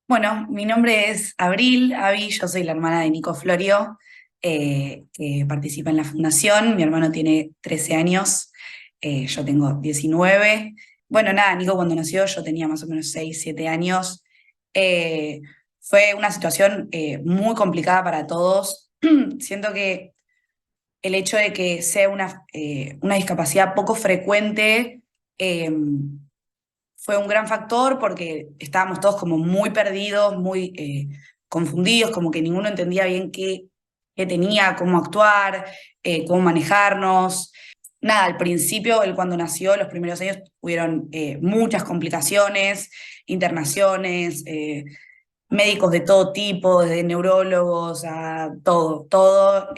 Bueno, mi nombre es Abril, Avi, yo soy la hermana de Nico Florio, que participa en la fundación. Mi hermano tiene 13 años, yo tengo 19. Bueno, nada, Nico cuando nació yo tenía más o menos 6, 7 años. Eh, Fue una situación muy complicada para todos. Siento que el hecho de que sea una discapacidad poco frecuente, eh, fue un gran factor porque estábamos todos como muy perdidos, muy confundidos, como que ninguno entendía bien qué tenía, cómo actuar, cómo manejarnos. Nada, al principio, él cuando nació, los primeros años, hubieron muchas complicaciones, internaciones, médicos de todo tipo, desde neurólogos a todo, todo.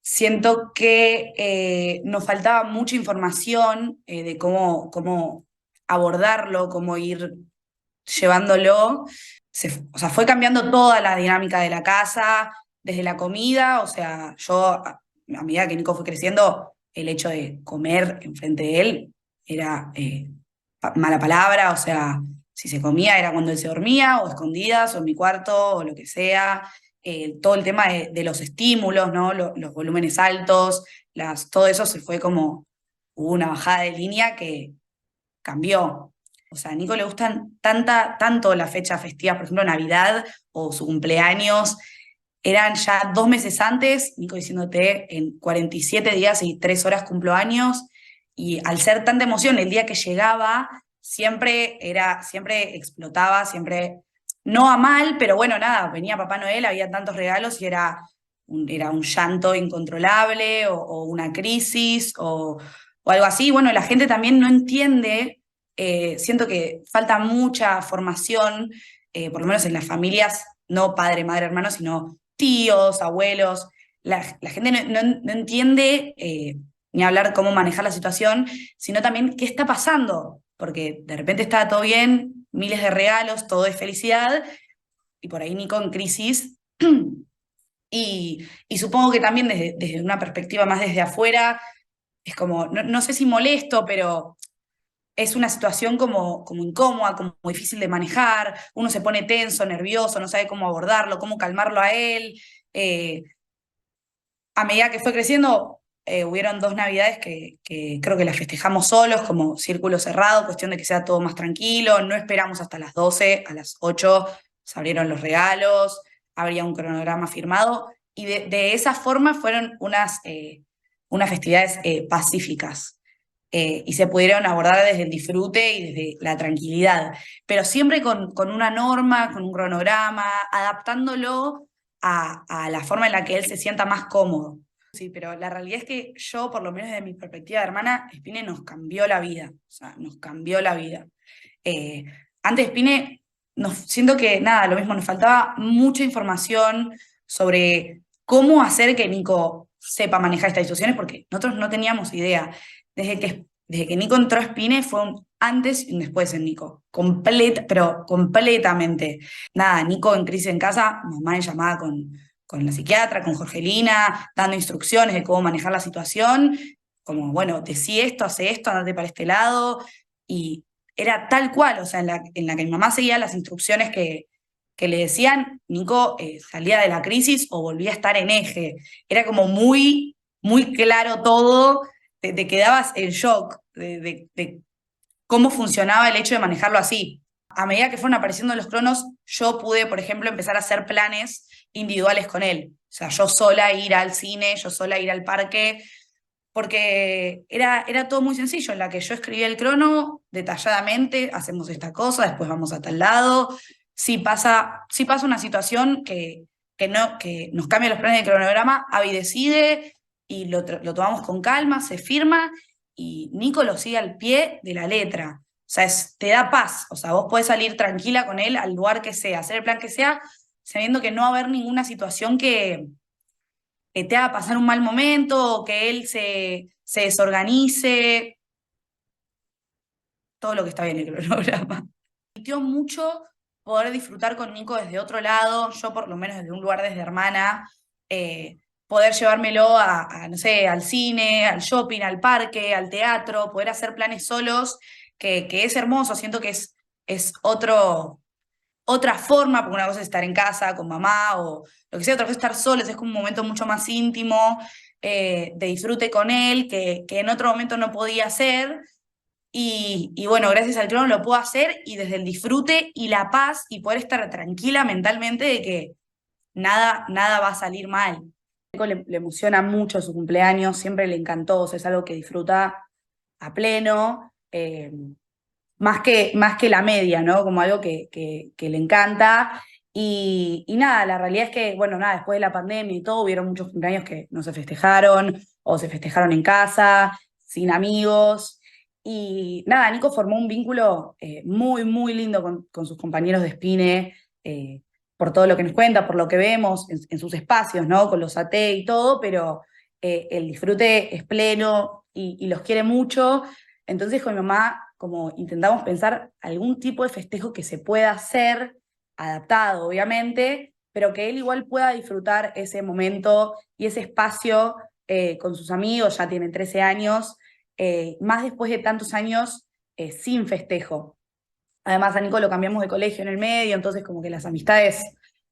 Siento que nos faltaba mucha información de cómo abordarlo, cómo ir llevándolo. O sea, fue cambiando toda la dinámica de la casa, desde la comida, o sea, a medida que Nico fue creciendo, el hecho de comer enfrente de él era mala palabra, o sea, si se comía era cuando él se dormía, o escondidas, o en mi cuarto, o lo que sea. Todo el tema de los estímulos, ¿no? Los volúmenes altos, todo eso se fue como, hubo una bajada de línea que cambió. O sea, a Nico le gustan tanto las fechas festivas, por ejemplo, Navidad o su cumpleaños. Eran ya 2 meses antes, Nico diciéndote, en 47 días y 3 horas cumplo años. Y al ser tanta emoción, el día que llegaba, siempre explotaba, siempre, no a mal, pero bueno, nada, venía Papá Noel, había tantos regalos y era un llanto incontrolable o una crisis o algo así. Bueno, la gente también no entiende, siento que falta mucha formación, por lo menos en las familias, no padre, madre, hermano, sino tíos, abuelos. La gente no entiende ni hablar cómo manejar la situación, sino también qué está pasando, porque de repente está todo bien, miles de regalos, todo es felicidad, y por ahí Nico en crisis. Y supongo que también desde una perspectiva más desde afuera, es como, no sé si molesto, pero es una situación como incómoda, como difícil de manejar, uno se pone tenso, nervioso, no sabe cómo abordarlo, cómo calmarlo a él. Eh, a medida que fue creciendo, hubieron 2 Navidades que creo que las festejamos solos, como círculo cerrado, cuestión de que sea todo más tranquilo, no esperamos hasta las 12, a las 8 se abrieron los regalos, habría un cronograma firmado, y de esa forma fueron unas festividades pacíficas, y se pudieron abordar desde el disfrute y desde la tranquilidad, pero siempre con una norma, con un cronograma, adaptándolo a la forma en la que él se sienta más cómodo. Sí, pero la realidad es que yo, por lo menos desde mi perspectiva de hermana, Spine nos cambió la vida, o sea, nos cambió la vida. Eh, Antes de Spine, siento que nada, lo mismo, nos faltaba mucha información sobre cómo hacer que Nico sepa manejar estas situaciones, porque nosotros no teníamos idea. Desde que Nico entró a Spine fue un antes y un después en Nico, pero completamente. Nada, Nico en crisis en casa, mamá en llamada con la psiquiatra, con Jorgelina, dando instrucciones de cómo manejar la situación, como, bueno, decí esto, hace esto, andate para este lado, y era tal cual, o sea, en la que mi mamá seguía las instrucciones que le decían, Nico salía de la crisis o volvía a estar en eje. Era como muy, muy claro todo, te quedabas en shock de cómo funcionaba el hecho de manejarlo así. A medida que fueron apareciendo los cronos, yo pude, por ejemplo, empezar a hacer planes individuales con él. O sea, yo sola ir al cine, yo sola ir al parque, porque era todo muy sencillo, en la que yo escribía el crono detalladamente, hacemos esta cosa, después vamos a tal lado. Si pasa una situación que nos cambia los planes del cronograma, Avi decide y lo tomamos con calma, se firma y Nico lo sigue al pie de la letra. O sea, te da paz. O sea, vos podés salir tranquila con él al lugar que sea, hacer el plan que sea, sabiendo que no va a haber ninguna situación que te haga pasar un mal momento, o que él se desorganice, todo lo que está bien en el cronograma. Me permitió mucho poder disfrutar con Nico desde otro lado, yo por lo menos desde un lugar desde hermana, poder llevármelo no sé, al cine, al shopping, al parque, al teatro, poder hacer planes solos, que es hermoso, siento que es es otra forma, porque una cosa es estar en casa con mamá o lo que sea, otra cosa es estar solos, es como un momento mucho más íntimo, de disfrute con él, que en otro momento no podía hacer. Y bueno, gracias al trono lo puedo hacer y desde el disfrute y la paz y poder estar tranquila mentalmente de que nada va a salir mal. Le emociona mucho su cumpleaños, siempre le encantó, o sea, es algo que disfruta a pleno, más que la media, ¿no? Como algo que le encanta. Y nada, la realidad es que, bueno, nada, después de la pandemia y todo, hubieron muchos cumpleaños que no se festejaron o se festejaron en casa, sin amigos. Y nada, Nico formó un vínculo muy, muy lindo con sus compañeros de Spine, por todo lo que nos cuenta, por lo que vemos en sus espacios, ¿no? Con los AT y todo, pero el disfrute es pleno y los quiere mucho. Entonces con mi mamá como intentamos pensar algún tipo de festejo que se pueda hacer, adaptado obviamente, pero que él igual pueda disfrutar ese momento y ese espacio con sus amigos, ya tiene 13 años, más después de tantos años sin festejo. Además a Nico lo cambiamos de colegio en el medio, entonces como que las amistades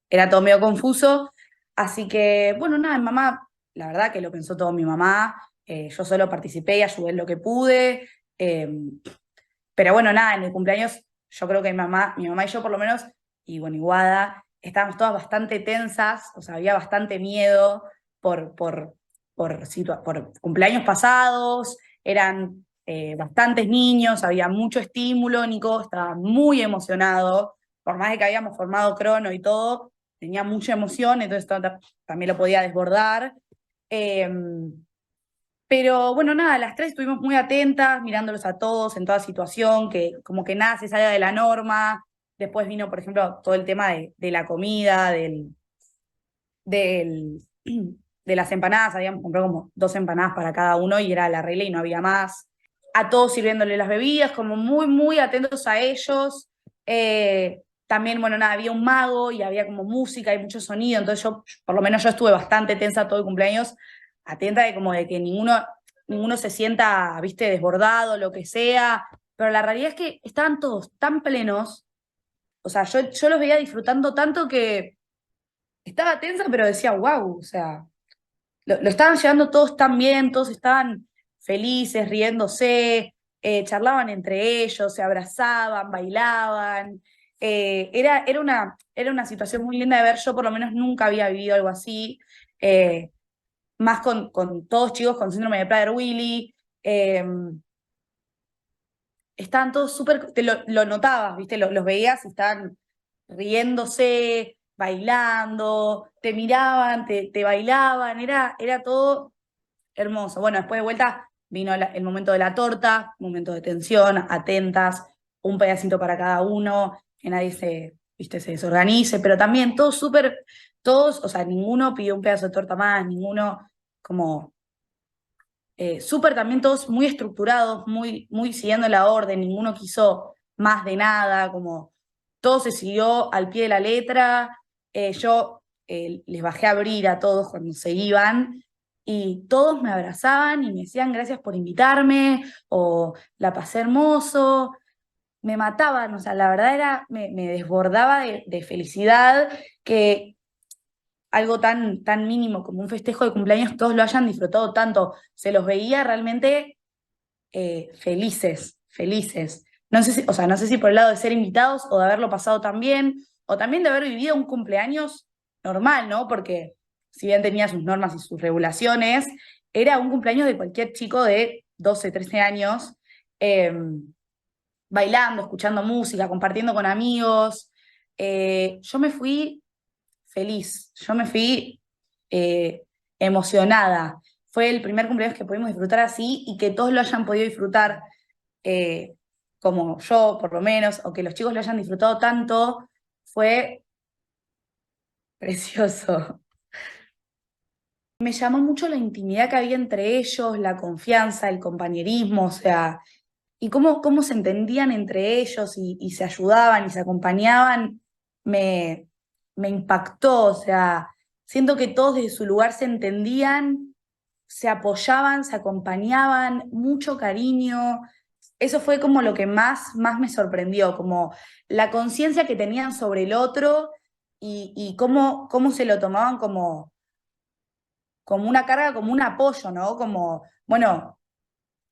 era todo medio confuso. Así que, bueno, nada, mi mamá, la verdad que lo pensó todo mi mamá, yo solo participé y ayudé en lo que pude. eh, pero bueno, nada, en el cumpleaños yo creo que mi mamá y yo por lo menos, y bueno, Iguada, estábamos todas bastante tensas, o sea, había bastante miedo por, por, por cumpleaños pasados, eran bastantes niños, había mucho estímulo, Nico estaba muy emocionado, por más de que habíamos formado crono y todo, tenía mucha emoción, entonces también lo podía desbordar. Eh, pero bueno, nada, las tres estuvimos muy atentas, mirándolos a todos en toda situación, que como que nada se salga de la norma. Después vino, por ejemplo, todo el tema de la comida, del, de las empanadas. Habíamos comprado como 2 empanadas para cada uno y era la regla y no había más. A todos sirviéndole las bebidas, como muy, muy atentos a ellos. También, bueno, nada, había un mago y había como música y mucho sonido, entonces por lo menos yo estuve bastante tensa todo el cumpleaños, atenta de como de que ninguno se sienta, viste, desbordado, lo que sea, pero la realidad es que estaban todos tan plenos, o sea, yo los veía disfrutando tanto que estaba tensa, pero decía, wow, o sea, lo estaban llevando todos tan bien, todos estaban felices, riéndose, charlaban entre ellos, se abrazaban, bailaban. Era una situación muy linda de ver. Yo por lo menos nunca había vivido algo así, más con todos chicos con síndrome de Prader-Willi. eh, Estaban todos súper, lo notabas, ¿viste? Los veías y estaban riéndose, bailando, te miraban, te bailaban, era todo hermoso. Bueno, después de vuelta vino el momento de la torta, momento de tensión, atentas, un pedacito para cada uno, que nadie viste, se desorganice, pero también todos súper, todos, o sea, ninguno pidió un pedazo de torta más, ninguno como súper también todos muy estructurados, muy, muy siguiendo la orden, ninguno quiso más de nada, como todo se siguió al pie de la letra. Yo les bajé a abrir a todos cuando se iban y todos me abrazaban y me decían gracias por invitarme o la pasé hermoso. Me mataban, o sea, la verdad me desbordaba de felicidad que algo tan mínimo como un festejo de cumpleaños, todos lo hayan disfrutado tanto. Se los veía realmente felices, felices. No sé si, o sea, no sé si por el lado de ser invitados o de haberlo pasado tan bien, o también de haber vivido un cumpleaños normal, ¿no? Porque si bien tenía sus normas y sus regulaciones, era un cumpleaños de cualquier chico de 12 13 años, eh, bailando, escuchando música, compartiendo con amigos. Yo me fui feliz. Yo me fui emocionada. Fue el primer cumpleaños que pudimos disfrutar así y que todos lo hayan podido disfrutar eh, como yo, por lo menos, o que los chicos lo hayan disfrutado tanto, fue precioso. Me llamó mucho la intimidad que había entre ellos, la confianza, el compañerismo, o sea, y cómo se entendían entre ellos y se ayudaban y se acompañaban, me, me impactó, o sea, siento que todos desde su lugar se entendían, se apoyaban, se acompañaban, mucho cariño, eso fue como lo que más me sorprendió, como la conciencia que tenían sobre el otro y cómo se lo tomaban como una carga, como un apoyo, ¿no? Como, bueno,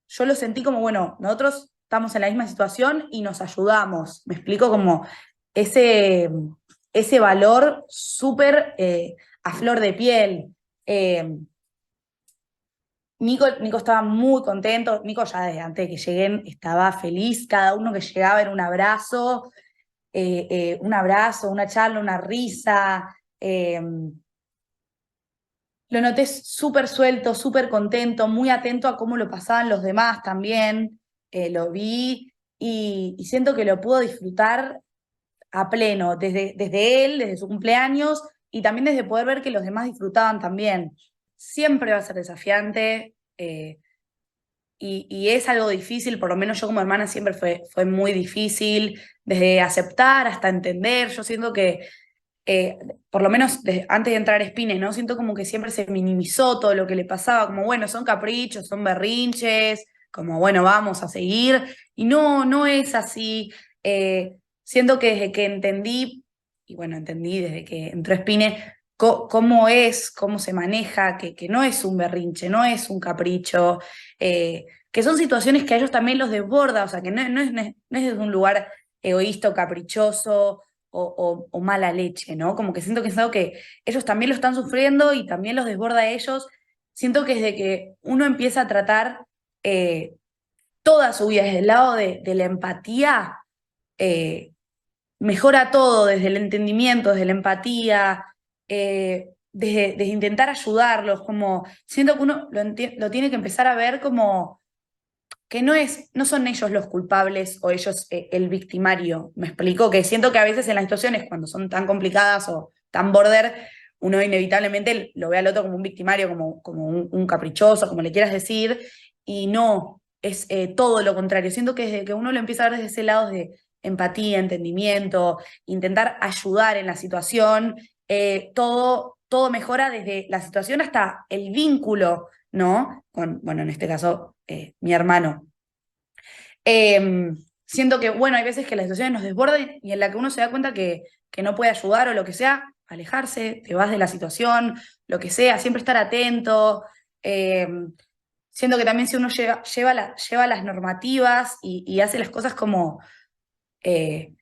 yo lo sentí como, bueno, nosotros estamos en la misma situación y nos ayudamos. Me explico como ese, ese valor súper a flor de piel. Eh, Nico estaba muy contento. Nico ya desde antes de que lleguen estaba feliz. Cada uno que llegaba era un abrazo, una charla, una risa. Lo noté súper suelto, súper contento, muy atento a cómo lo pasaban los demás también. Lo vi y siento que lo pudo disfrutar a pleno, desde él, desde su cumpleaños y también desde poder ver que los demás disfrutaban también. Siempre va a ser desafiante y es algo difícil, por lo menos yo como hermana siempre fue muy difícil, desde aceptar hasta entender. Yo siento que eh, por lo menos antes de entrar a Spines, ¿no? Siento como que siempre se minimizó todo lo que le pasaba, como bueno, son caprichos, son berrinches, como bueno, vamos a seguir. Y no, no es así. Siento que desde que entendí, y bueno, entendí desde que entró Spines, cómo es, cómo se maneja, que no es un berrinche, no es un capricho, que son situaciones que a ellos también los desborda, o sea, que no es desde un lugar egoísta o caprichoso o mala leche, ¿no? Como que siento que es algo que ellos también lo están sufriendo y también los desborda a ellos. Siento que desde que uno empieza a tratar eh, toda su vida desde el lado de la empatía, eh, mejora todo, desde el entendimiento, desde la empatía, desde intentar ayudarlos, como siento que uno lo tiene que empezar a ver como que no son ellos los culpables o ellos el victimario. Me explico que siento que a veces en las situaciones cuando son tan complicadas o tan border, uno inevitablemente lo ve al otro como un victimario, como un caprichoso, como le quieras decir, y no, es todo lo contrario. Siento que desde que uno lo empieza a ver desde ese lado de empatía, entendimiento, intentar ayudar en la situación, todo mejora desde la situación hasta el vínculo, ¿no? Bueno, en este caso, mi hermano. Siento que, bueno, hay veces que las situaciones nos desbordan y en la que uno se da cuenta que no puede ayudar o lo que sea, alejarse, te vas de la situación, lo que sea, siempre estar atento. Eh, Siento que también si uno lleva las normativas y hace las cosas como eh,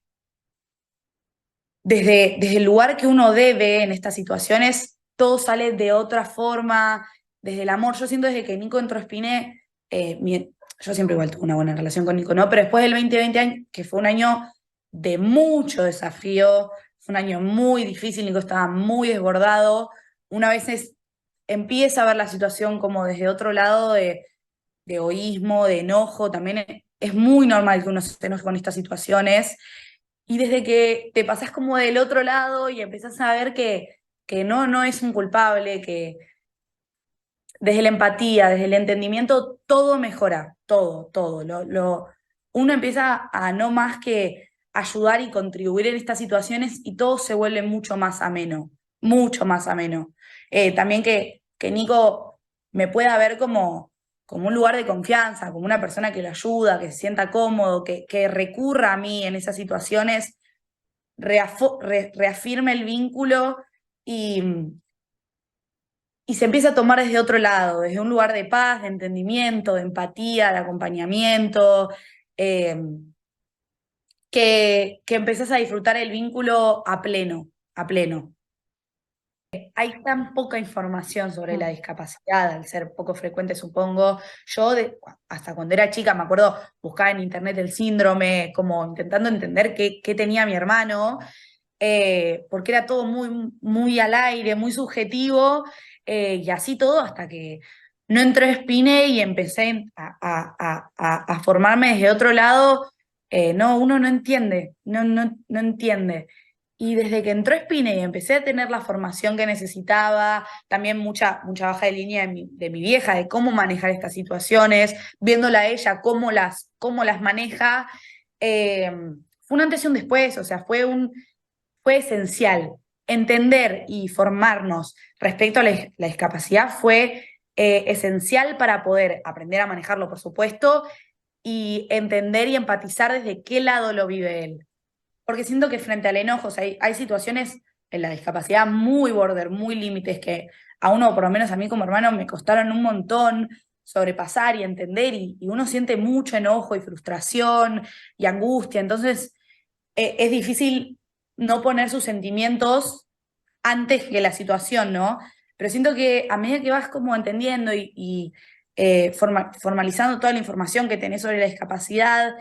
desde el lugar que uno debe en estas situaciones, todo sale de otra forma, desde el amor. Yo siento desde que Nico entró a Spiné, yo siempre igual tuve una buena relación con Nico, ¿no? Pero después del 2020, que fue un año de mucho desafío, fue un año muy difícil, Nico estaba muy desbordado, una vez empieza a ver la situación como desde otro lado de egoísmo, de enojo, también es muy normal que uno se enoje con estas situaciones. Y desde que te pasás como del otro lado y empezás a ver que no es un culpable, que desde la empatía, desde el entendimiento, todo mejora, todo. Uno empieza a no más que ayudar y contribuir en estas situaciones y todo se vuelve mucho más ameno, mucho más ameno. También que Nico me pueda ver como un lugar de confianza, como una persona que lo ayuda, que se sienta cómodo, que recurra a mí en esas situaciones reafirma el vínculo y, y se empieza a tomar desde otro lado, desde un lugar de paz, de entendimiento, de empatía, de acompañamiento, eh, que empezás a disfrutar el vínculo a pleno, a pleno. Hay tan poca información sobre la discapacidad, al ser poco frecuente, supongo. Yo, hasta cuando era chica, me acuerdo, buscaba en internet el síndrome, como intentando entender qué tenía mi hermano, porque era todo muy al aire, muy subjetivo, y así todo hasta que no entré a Spine y empecé a formarme desde otro lado. No, uno no entiende, no entiende. Y desde que entró Spine y empecé a tener la formación que necesitaba, también mucha baja de línea de mi vieja, de cómo manejar estas situaciones, viéndola a ella, cómo las maneja, fue un antes y un después, o sea, fue esencial. Entender y formarnos respecto a la discapacidad fue esencial para poder aprender a manejarlo, por supuesto, y entender y empatizar desde qué lado lo vive él. Porque siento que frente al enojo, o sea, hay situaciones en la discapacidad muy border, muy límites, que a uno, por lo menos a mí como hermano, me costaron un montón sobrepasar y entender, y uno siente mucho enojo y frustración y angustia. Entonces, es difícil no poner sus sentimientos antes que la situación, ¿no? Pero siento que a medida que vas como entendiendo y formalizando toda la información que tenés sobre la discapacidad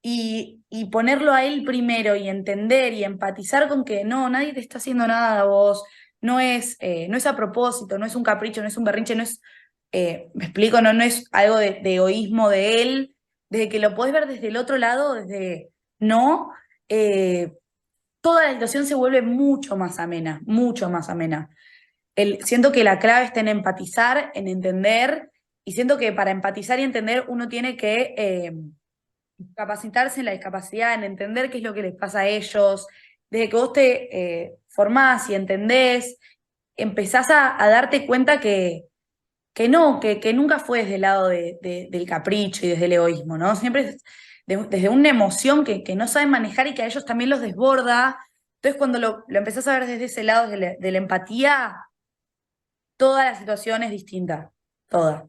y ponerlo a él primero y entender y empatizar con que no, nadie te está haciendo nada a vos, no es a propósito, no es un capricho, no es un berrinche, no es, me explico, no es algo de egoísmo de él, desde que lo podés ver desde el otro lado, desde no, eh, toda la situación se vuelve mucho más amena, mucho más amena. Siento que la clave está en empatizar, en entender, y siento que para empatizar y entender uno tiene que capacitarse en la discapacidad, en entender qué es lo que les pasa a ellos. Desde que vos te formás y entendés, empezás a darte cuenta que no, que nunca fue desde el lado del capricho y desde el egoísmo, ¿no? Siempre es desde una emoción que no saben manejar y que a ellos también los desborda. Entonces, cuando lo empezás a ver desde ese lado, de la empatía, toda la situación es distinta, toda.